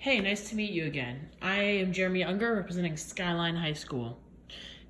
Hey, nice to meet you again. I am Jeremy Unger, representing Skyline High School.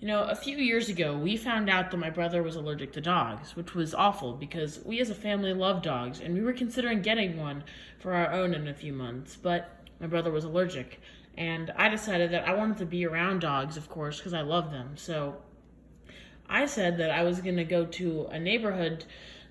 A few years ago, we found out that my brother was allergic to dogs, which was awful because we as a family love dogs and we were considering getting one for our own in a few months, but my brother was allergic. And I decided that I wanted to be around dogs, of course, because I love them. So I said that I was going to go to a neighborhood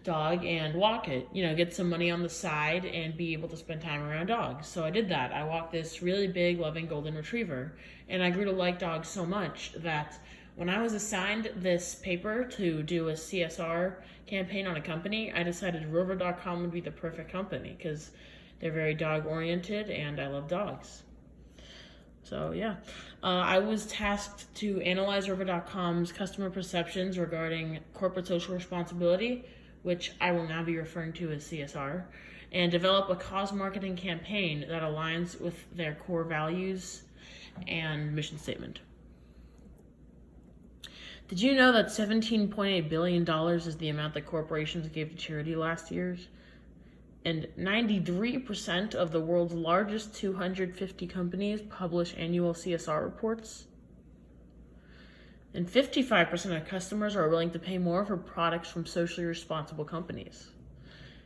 dog and walk it, get some money on the side and be able to spend time around dogs. So I did that. I walked this really big, loving golden retriever, and I grew to like dogs so much that when I was assigned this paper to do a CSR campaign on a company, I decided Rover.com would be the perfect company because they're very dog oriented and I love dogs. So yeah, I was tasked to analyze Rover.com's customer perceptions regarding corporate social responsibility, which I will now be referring to as CSR, and develop a cause marketing campaign that aligns with their core values and mission statement. Did you know that $17.8 billion is the amount that corporations gave to charity last year? And 93% of the world's largest 250 companies publish annual CSR reports. And 55% of customers are willing to pay more for products from socially responsible companies.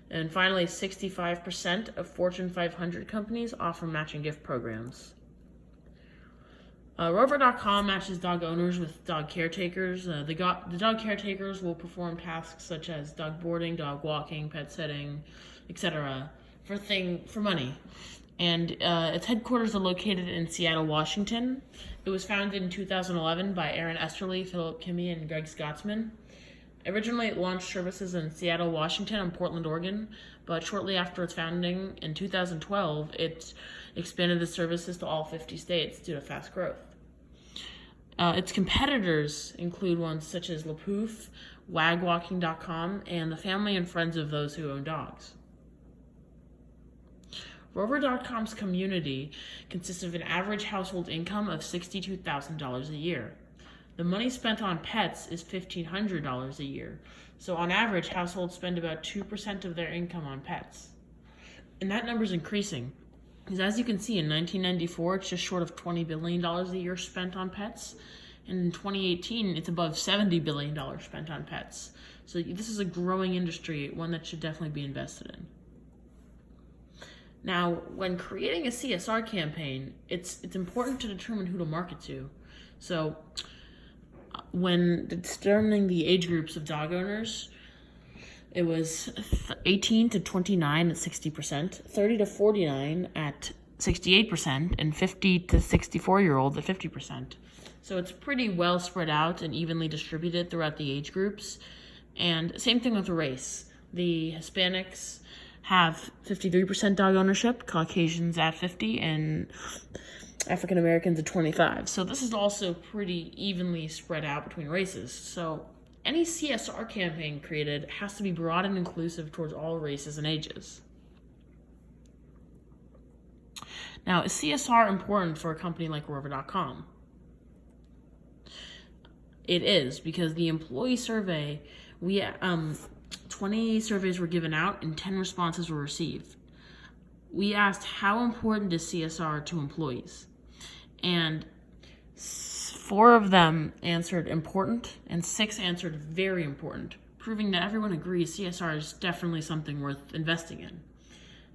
And finally, 65% of Fortune 500 companies offer matching gift programs. Rover.com matches dog owners with dog caretakers. The dog caretakers will perform tasks such as dog boarding, dog walking, pet sitting, etc. for money. And its headquarters are located in Seattle, Washington. It was founded in 2011 by Aaron Esterly, Philip Kimmy, and Greg Scotsman. Originally, it launched services in Seattle, Washington, and Portland, Oregon, but shortly after its founding in 2012, it expanded the services to all 50 states due to fast growth. Its competitors include ones such as LaPouf, WagWalking.com, and the family and friends of those who own dogs. Rover.com's community consists of an average household income of $62,000 a year. The money spent on pets is $1,500 a year. So on average, households spend about 2% of their income on pets. And that number is increasing. Because as you can see, in 1994, it's just short of $20 billion a year spent on pets. And in 2018, it's above $70 billion spent on pets. So this is a growing industry, one that should definitely be invested in. Now, when creating a CSR campaign, it's important to determine who to market to. So when determining the age groups of dog owners, it was 18 to 29 at 60%, 30 to 49 at 68%, and 50 to 64-year-olds at 50%. So it's pretty well spread out and evenly distributed throughout the age groups. And same thing with race. The Hispanics have 53% dog ownership, Caucasians at 50%, and African Americans at 25%. So this is also pretty evenly spread out between races. So any CSR campaign created has to be broad and inclusive towards all races and ages. Now, is CSR important for a company like Rover.com? It is, because the employee survey, 20 surveys were given out and 10 responses were received. We asked how important is CSR to employees, and 4 of them answered important and 6 answered very important, proving that everyone agrees CSR is definitely something worth investing in.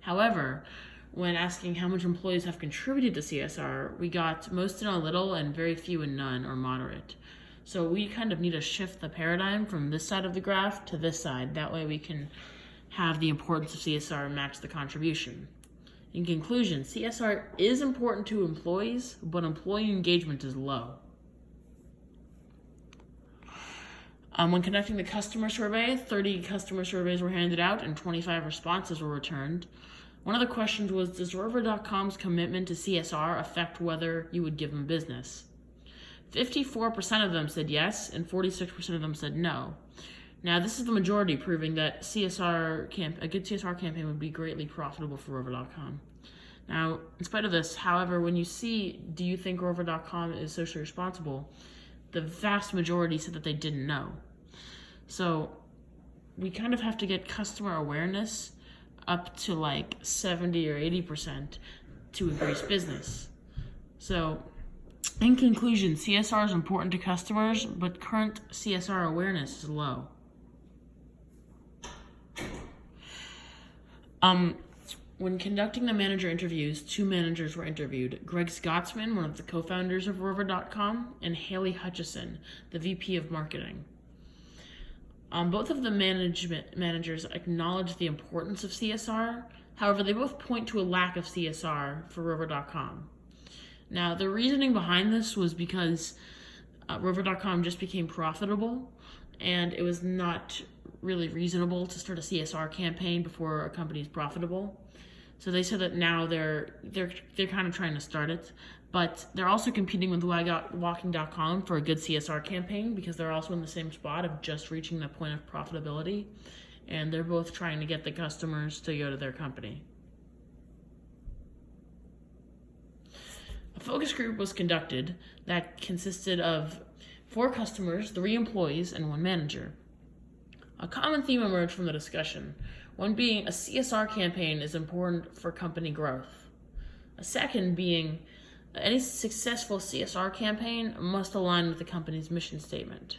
However, when asking how much employees have contributed to CSR, we got most in a little and very few in none or moderate. So we kind of need to shift the paradigm from this side of the graph to this side. That way we can have the importance of CSR match the contribution. In conclusion, CSR is important to employees, but employee engagement is low. When conducting the customer survey, 30 customer surveys were handed out and 25 responses were returned. One of the questions was, does Rover.com's commitment to CSR affect whether you would give them business? 54% of them said yes, and 46% of them said no. Now, this is the majority, proving that a good CSR campaign would be greatly profitable for Rover.com. Now, in spite of this, however, when you see, do you think Rover.com is socially responsible, the vast majority said that they didn't know. So we kind of have to get customer awareness up to like 70 or 80%. to increase business. So, in conclusion, CSR is important to customers, but current CSR awareness is low. When conducting the manager interviews, 2 managers were interviewed: Greg Scotsman, one of the co-founders of Rover.com, and Haley Hutchison, the VP of Marketing. Both of the managers acknowledged the importance of CSR. However, they both point to a lack of CSR for Rover.com. Now, the reasoning behind this was because Rover.com just became profitable, and it was not really reasonable to start a CSR campaign before a company is profitable. So they said that now they're kind of trying to start it, but they're also competing with Walking.com for a good CSR campaign because they're also in the same spot of just reaching the point of profitability, and they're both trying to get the customers to go to their company. A focus group was conducted that consisted of 4 customers, 3 employees, and 1 manager. A common theme emerged from the discussion, one being a CSR campaign is important for company growth. A second being any successful CSR campaign must align with the company's mission statement.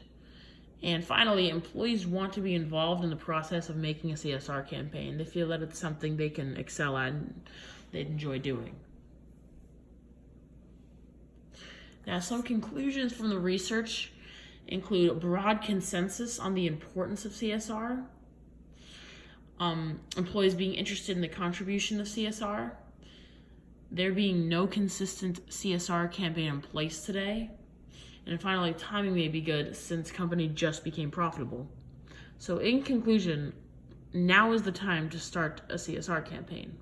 And finally, employees want to be involved in the process of making a CSR campaign. They feel that it's something they can excel at and they'd enjoy doing. Now, some conclusions from the research include a broad consensus on the importance of CSR, employees being interested in the contribution of CSR, there being no consistent CSR campaign in place today, and finally, timing may be good since company just became profitable. So in conclusion, now is the time to start a CSR campaign.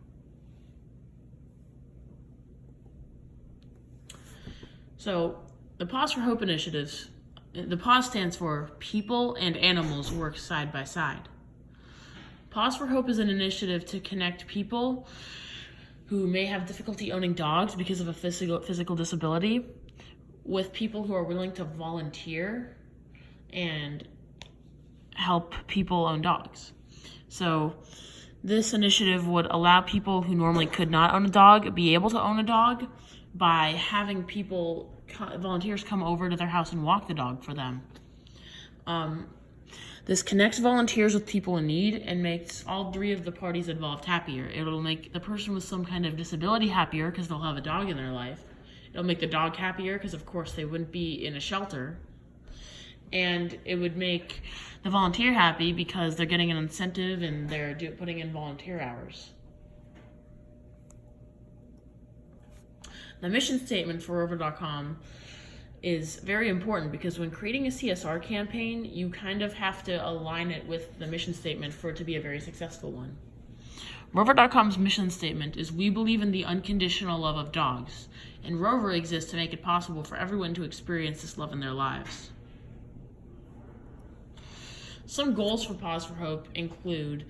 So the Pause for Hope initiatives, the PAWS stands for People and Animals Work Side by Side. Pause for Hope is an initiative to connect people who may have difficulty owning dogs because of a physical disability with people who are willing to volunteer and help people own dogs. So this initiative would allow people who normally could not own a dog be able to own a dog by having volunteers come over to their house and walk the dog for them. This connects volunteers with people in need and makes all 3 of the parties involved happier. It'll make the person with some kind of disability happier because they'll have a dog in their life. It'll make the dog happier because, of course, they wouldn't be in a shelter. And it would make the volunteer happy because they're getting an incentive and they're putting in volunteer hours. The mission statement for Rover.com is very important because when creating a CSR campaign, you kind of have to align it with the mission statement for it to be a very successful one. Rover.com's mission statement is, "We believe in the unconditional love of dogs, and Rover exists to make it possible for everyone to experience this love in their lives." Some goals for Pause for Hope include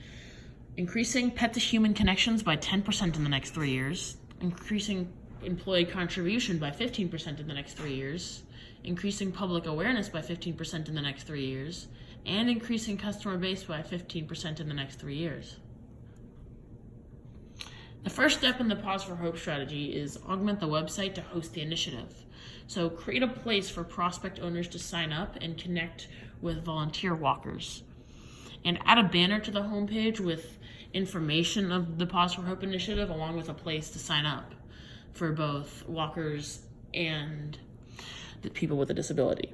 increasing pet-to-human connections by 10% in the next 3 years, increasing employee contribution by 15% in the next 3 years, increasing public awareness by 15% in the next 3 years, and increasing customer base by 15% in the next 3 years. The first step in the Pause for Hope strategy is augment the website to host the initiative. So create a place for prospect owners to sign up and connect with volunteer walkers. And add a banner to the homepage with information of the Pause for Hope initiative along with a place to sign up for both walkers and the people with a disability.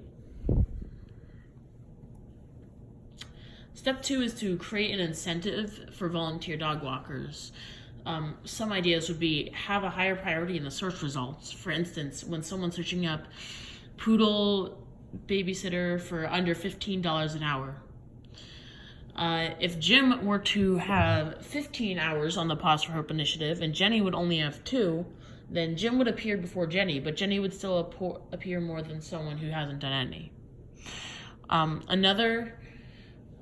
Step 2 is to create an incentive for volunteer dog walkers. Some ideas would be have a higher priority in the search results. For instance, when someone's searching up poodle babysitter for under $15 an hour. If Jim were to have 15 hours on the Pause for Hope initiative and Jenny would only have 2, then Jim would appear before Jenny, but Jenny would still appear more than someone who hasn't done any.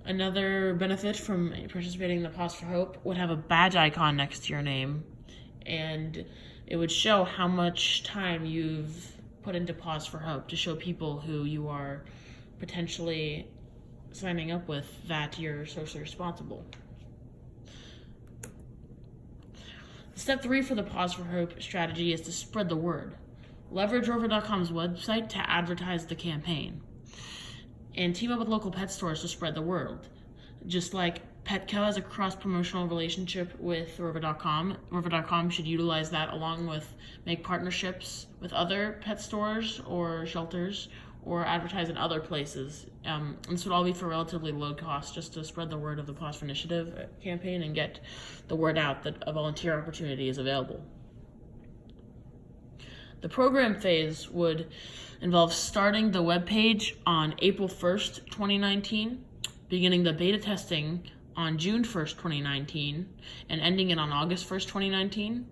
Another benefit from participating in the Pause for Hope would have a badge icon next to your name, and it would show how much time you've put into Pause for Hope to show people who you are potentially signing up with that you're socially responsible. Step 3 for the Pause for Hope strategy is to spread the word. Leverage Rover.com's website to advertise the campaign. And team up with local pet stores to spread the word. Just like Petco has a cross-promotional relationship with Rover.com, Rover.com should utilize that along with make partnerships with other pet stores or shelters or advertise in other places. And this would all be for relatively low cost, just to spread the word of the Pause for Initiative campaign and get the word out that a volunteer opportunity is available. The program phase would involve starting the webpage on April 1st, 2019, beginning the beta testing on June 1st, 2019, and ending it on August 1st, 2019.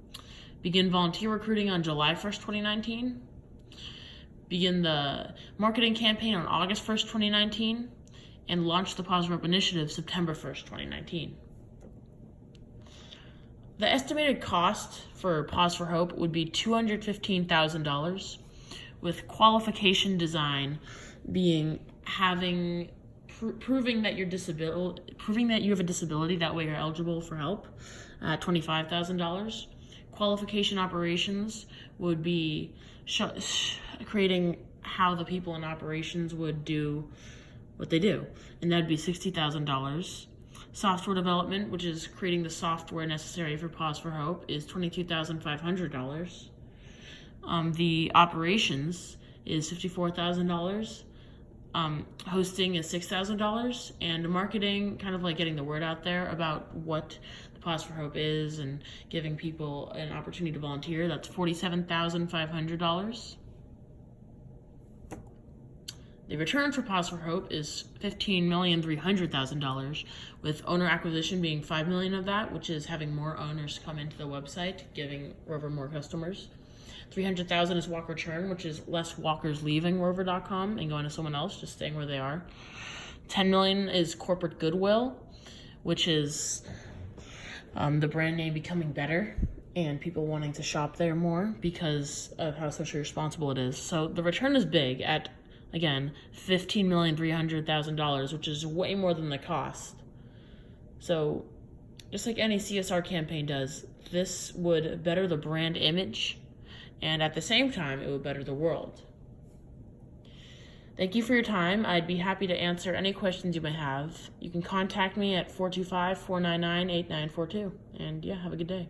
Begin volunteer recruiting on July 1st, 2019. Begin the marketing campaign on August 1st, 2019, and launch the Pause for Hope initiative September 1st, 2019. The estimated cost for Pause for Hope would be $215,000, with qualification design being proving that you have a disability, that way you're eligible for help, $25,000. Qualification operations would be creating how the people in operations would do what they do, and that'd be $60,000. Software development, which is creating the software necessary for Pause for Hope, is $22,500. The operations is $54,000. Hosting is $6,000, and marketing, kind of like getting the word out there about what the Pause for Hope is and giving people an opportunity to volunteer, that's $47,500. The return for Pause for Hope is $15,300,000, with owner acquisition being $5 million of that, which is having more owners come into the website, giving Rover more customers. $300,000 is walker churn, which is less walkers leaving Rover.com and going to someone else, just staying where they are. $10 million is corporate goodwill, which is the brand name becoming better and people wanting to shop there more because of how socially responsible it is. So the return is big at, again, $15,300,000, which is way more than the cost. So just like any CSR campaign does, this would better the brand image, and at the same time, it would better the world. Thank you for your time. I'd be happy to answer any questions you may have. You can contact me at 425-499-8942. And yeah, have a good day.